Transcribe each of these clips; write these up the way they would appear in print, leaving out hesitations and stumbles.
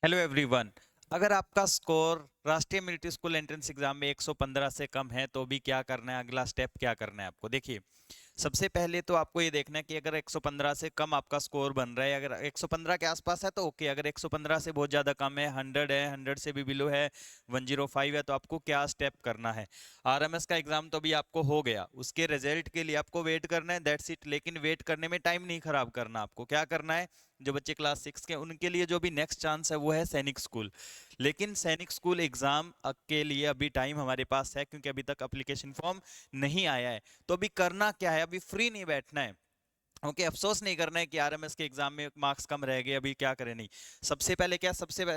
Hello everyone. अगर आपका score राष्ट्रीय मिलिट्री स्कूल एंट्रेंस एग्जाम में 115 से कम है तो भी क्या करना है, अगला स्टेप क्या करना है आपको। देखिए, सबसे पहले तो आपको ये देखना है कि अगर 115 से कम आपका स्कोर बन रहा है, अगर 115 के आसपास है तो ओके, अगर 115 से बहुत ज़्यादा कम है, 100 है, 100 से भी बिलो है, 105 है, तो आपको क्या स्टेप करना है। आरएमएस का एग्जाम तो अभी आपको हो गया, उसके रिजल्ट के लिए आपको वेट करना है, दैट्स इट। लेकिन वेट करने में टाइम नहीं खराब करना, आपको क्या करना है, जो बच्चे क्लास 6 के उनके लिए जो भी नेक्स्ट चांस है वो है सैनिक स्कूल। लेकिन सैनिक स्कूल एग्जाम के लिए अभी टाइम हमारे पास है, क्योंकि अभी तक एप्लीकेशन फॉर्म नहीं आया है। तो अभी करना क्या है, अभी फ्री नहीं बैठना है। ओके, अफसोस नहीं करना है कि आरएमएस के एग्जाम में मार्क्स कम रह गए, अभी क्या करें, नहीं। सबसे पहले क्या,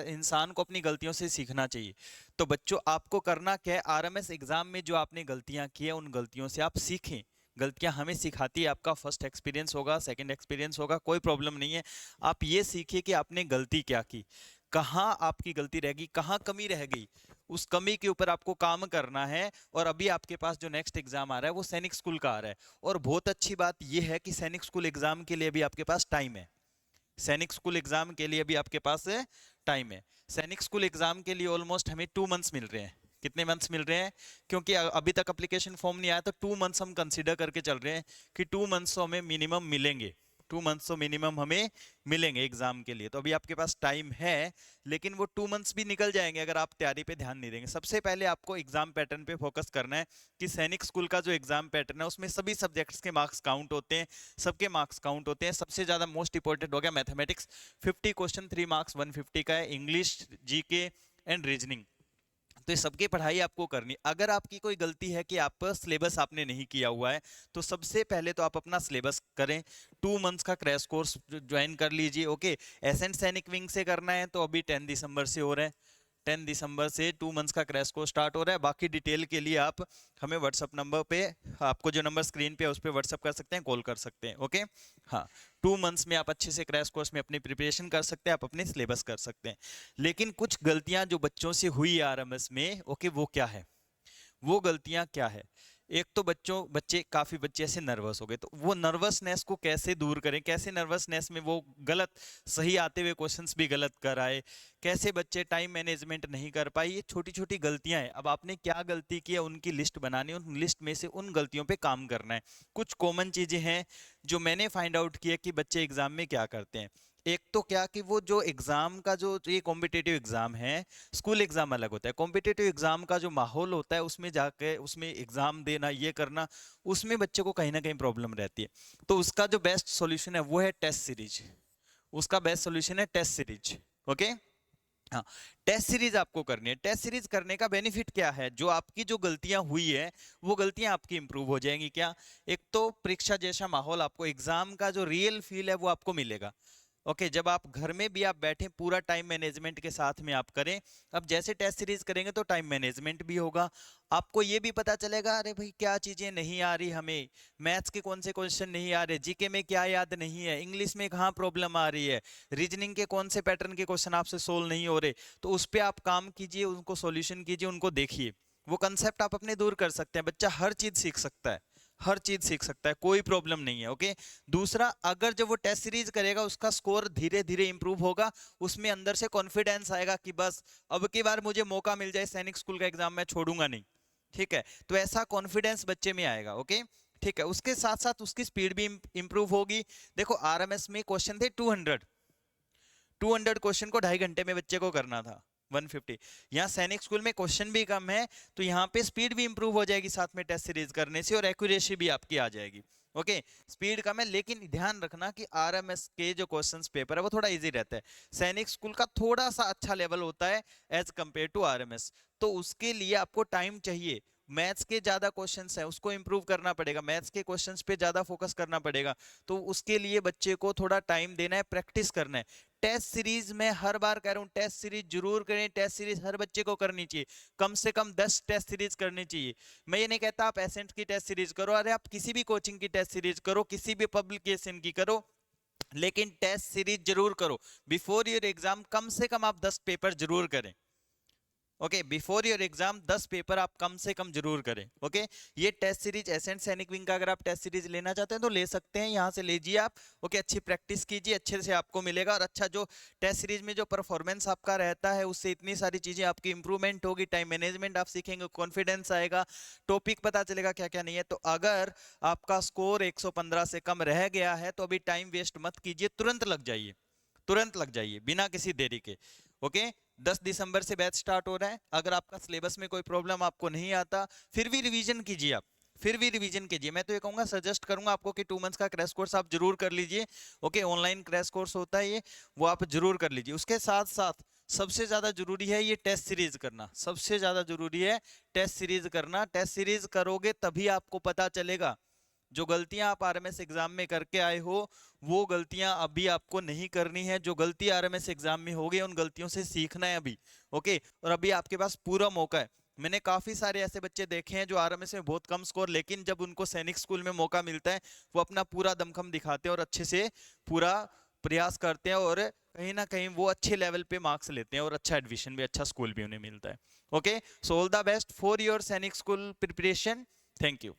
इंसान को अपनी गलतियों से सीखना चाहिए। तो बच्चों, आपको करना क्या है, आरएमएस एग्जाम में जो आपने गलतियां की है उन गलतियों से आप सीखें। गलतियां हमें सिखाती है, आपका फर्स्ट एक्सपीरियंस होगा, सेकंड एक्सपीरियंस होगा, कोई प्रॉब्लम नहीं है। आप ये सीखिए कि आपने गलती क्या की, कहाँ आपकी गलती रह गई, कहाँ कमी रह गई, उस कमी के ऊपर आपको काम करना है। और अभी आपके पास जो नेक्स्ट एग्जाम आ रहा है वो सैनिक स्कूल का आ रहा है। और बहुत अच्छी बात यह है कि सैनिक स्कूल एग्जाम के लिए भी आपके पास टाइम है। सैनिक स्कूल एग्जाम के लिए भी आपके पास टाइम है। सैनिक स्कूल एग्जाम के लिए ऑलमोस्ट हमें 2 मंथ्स मिल रहे हैं। कितने मंथ्स मिल रहे हैं, क्योंकि अभी तक एप्लीकेशन फॉर्म नहीं आया, तो 2 मंथ्स हम कंसीडर करके चल रहे हैं कि 2 मंथ्स तो हमें मिनिमम मिलेंगे। 2 मंथ्स तो मिनिमम हमें मिलेंगे एग्जाम के लिए। तो अभी आपके पास टाइम है, लेकिन वो 2 मंथ्स भी निकल जाएंगे अगर आप तैयारी पे ध्यान नहीं देंगे। सबसे पहले आपको एग्जाम पैटर्न पे फोकस करना है कि सैनिक स्कूल का जो एग्जाम पैटर्न है उसमें सभी सब्जेक्ट्स के मार्क्स काउंट होते हैं, सबके मार्क्स काउंट होते हैं। सबसे ज्यादा मोस्ट इंपॉर्टेंट हो गया मैथमेटिक्स, 50 क्वेश्चन, 3 मार्क्स, 150 का है। इंग्लिश, जीके एंड रीजनिंग, तो ये सबकी पढ़ाई आपको करनी। अगर आपकी कोई गलती है कि आप सिलेबस आपने नहीं किया हुआ है, तो सबसे पहले तो आप अपना सिलेबस करें। 2 मंथ्स का क्रैश कोर्स ज्वाइन कर लीजिए। ओके, एसेंट सैनिक विंग से करना है तो अभी 10 दिसंबर से हो रहा है। 10 दिसंबर से 2 मंथ्स का क्रैश कोर्स स्टार्ट हो रहा है। बाकी डिटेल के लिए आप हमें व्हाट्सअप नंबर पे, आपको जो नंबर स्क्रीन पे है उस पर व्हाट्सअप कर सकते हैं, कॉल कर सकते हैं। ओके, हाँ। 2 मंथ्स में आप अच्छे से क्रैश कोर्स में अपनी प्रिपरेशन कर सकते हैं, आप अपने सिलेबस कर सकते हैं। लेकिन कुछ गलतियां जो बच्चों से हुई आरएमएस में, ओके, वो क्या है, वो गलतियां क्या है। एक तो काफी बच्चे ऐसे नर्वस हो गए, तो वो नर्वसनेस को कैसे दूर करें, कैसे नर्वसनेस में वो गलत, सही आते हुए क्वेश्चंस भी गलत कर आए, कैसे बच्चे टाइम मैनेजमेंट नहीं कर पाए, ये छोटी छोटी गलतियां हैं। अब आपने क्या गलती की है उनकी लिस्ट बनानी है, उन लिस्ट में से उन गलतियों पे काम करना है। कुछ कॉमन चीजें हैं जो मैंने फाइंड आउट किया कि बच्चे एग्जाम में क्या करते हैं। एक तो क्या कि वो जो एग्जाम का जो ये कॉम्पिटेटिव एग्जाम है, स्कूल एग्जाम अलग होता है, कॉम्पिटेटिव एग्जाम का जो माहौल होता है उसमें जाके उसमें एग्जाम देना, ये करना, उसमें बच्चे को कहीं ना कहीं प्रॉब्लम रहती है। तो उसका जो बेस्ट सॉल्यूशन है वो है टेस्ट सीरीज। उसका बेस्ट सॉल्यूशन है टेस्ट सीरीज। ओके, हाँ। टेस्ट सीरीज आपको करनी है। टेस्ट सीरीज करने का बेनिफिट क्या है, जो आपकी जो गलतियां हुई है वो गलतियां आपकी इंप्रूव हो जाएंगी। क्या, एक तो परीक्षा जैसा माहौल, आपको एग्जाम का जो रियल फील है वो आपको मिलेगा। ओके, जब आप घर में भी आप बैठे पूरा टाइम मैनेजमेंट के साथ में आप करें। अब जैसे टेस्ट सीरीज करेंगे तो टाइम मैनेजमेंट भी होगा, आपको ये भी पता चलेगा अरे भाई क्या चीजें नहीं आ रही हमें, मैथ्स के कौन से क्वेश्चन नहीं आ रहे, जीके में क्या याद नहीं है, इंग्लिश में कहाँ प्रॉब्लम आ रही है, रीजनिंग के कौन से पैटर्न के क्वेश्चन आपसे सोल्व नहीं हो रहे। तो उस पर आप काम कीजिए, उनको सॉल्यूशन कीजिए, उनको देखिए। वो कंसेप्ट आप अपने दूर कर सकते हैं। बच्चा हर चीज सीख सकता है, हर चीज सीख सकता है, कोई प्रॉब्लम नहीं है। ओके, दूसरा, अगर जब वो टेस्ट सीरीज करेगा उसका स्कोर धीरे धीरे इंप्रूव होगा, उसमें अंदर से कॉन्फिडेंस आएगा कि बस अब की बार मुझे मौका मिल जाए सैनिक स्कूल का एग्जाम मैं छोड़ूंगा नहीं। ठीक है, तो ऐसा कॉन्फिडेंस बच्चे में आएगा। ओके, ठीक है, उसके साथ साथ उसकी स्पीड भी इंप्रूव होगी। देखो, आरएमएस में क्वेश्चन थे 200 क्वेश्चन को 2.5 घंटे में बच्चे को करना था। 150, यहाँ सैनिक स्कूल में क्वेश्चन भी कम है, तो यहाँ पे स्पीड भी इंप्रूव हो जाएगी साथ में टेस्ट सीरीज करने से, और एक्यूरेसी भी आपकी आ जाएगी। ओके, स्पीड कम है, लेकिन ध्यान रखना कि आरएमएस के जो क्वेश्चंस पेपर है वो थोड़ा इजी रहता है। सैनिक स्कूल का थोड़ा सा अच्छा लेवल होता है एज कंपेयर टू आरएमएस। तो उसके लिए आपको टाइम चाहिए। मैथ्स के ज्यादा क्वेश्चंस है, उसको इंप्रूव करना पड़ेगा, मैथ्स के क्वेश्चंस पे ज्यादा फोकस करना पड़ेगा। तो उसके लिए बच्चे को थोड़ा टाइम देना है, प्रैक्टिस करना है। टेस्ट सीरीज में हर बार कह रहा हूं, टेस्ट सीरीज जरूर करें। टेस्ट सीरीज हर बच्चे को करनी चाहिए, कम से कम 10 टेस्ट सीरीज करनी चाहिए। मैं ये नहीं कहता आप एसेंट की टेस्ट सीरीज करो, अरे आप किसी भी कोचिंग की टेस्ट सीरीज करो, किसी भी पब्लिकेशन की करो, लेकिन टेस्ट सीरीज जरूर करो। बिफोर योर एग्जाम कम से कम आप 10 पेपर जरूर करें। Okay, before your exam 10 paper आप कम से कम जरूर करें। ओके, ये टेस्ट सीरीज एसेंट सैनिक विंग का अगर आप टेस्ट सीरीज लेना चाहते हैं तो ले सकते हैं, यहाँ से लीजिए आप। ओके, अच्छी प्रैक्टिस कीजिए, अच्छे से आपको मिलेगा, और अच्छा जो टेस्ट सीरीज में जो परफॉर्मेंस आपका रहता है उससे इतनी सारी चीजें आपकी इंप्रूवमेंट होगी, टाइम मैनेजमेंट आप सीखेंगे, कॉन्फिडेंस आएगा, टॉपिक पता चलेगा क्या क्या नहीं है। तो अगर आपका स्कोर 115 से कम रह गया है तो अभी टाइम वेस्ट मत कीजिए, तुरंत लग जाइए, तुरंत लग जाइए बिना किसी देरी के। ओके, 10 दिसंबर से बैच स्टार्ट हो रहा है। अगर आपका सिलेबस में कोई प्रॉब्लम आपको नहीं आता, फिर भी रिवीजन कीजिए आप, फिर भी रिवीजन कीजिए। मैं तो ये कहूंगा, सजेस्ट करूंगा आपको कि 2 मंथ्स का क्रैश कोर्स आप जरूर कर लीजिए। ओके, ऑनलाइन क्रैश कोर्स होता है ये, वो आप जरूर कर लीजिए। उसके साथ साथ सबसे ज्यादा जरूरी है ये टेस्ट सीरीज करना, सबसे ज्यादा जरूरी है टेस्ट सीरीज करना। टेस्ट सीरीज करोगे तभी आपको पता चलेगा जो गलतियां आप आरएमएस एग्जाम में करके आए हो वो गलतियां अभी आपको नहीं करनी है। जो गलती आरएमएस एग्जाम में हो गई उन गलतियों से सीखना है अभी। ओके, और अभी आपके पास पूरा मौका है। मैंने काफी सारे ऐसे बच्चे देखे हैं जो आरएमएस में बहुत कम स्कोर, लेकिन जब उनको सैनिक स्कूल में मौका मिलता है वो अपना पूरा दमखम दिखाते हैं और अच्छे से पूरा प्रयास करते हैं, और कहीं ना कहीं वो अच्छे लेवल पे मार्क्स लेते हैं और अच्छा एडमिशन भी, अच्छा स्कूल भी उन्हें मिलता है। Okay, so all the best for your सैनिक स्कूल प्रिपरेशन। Thank you.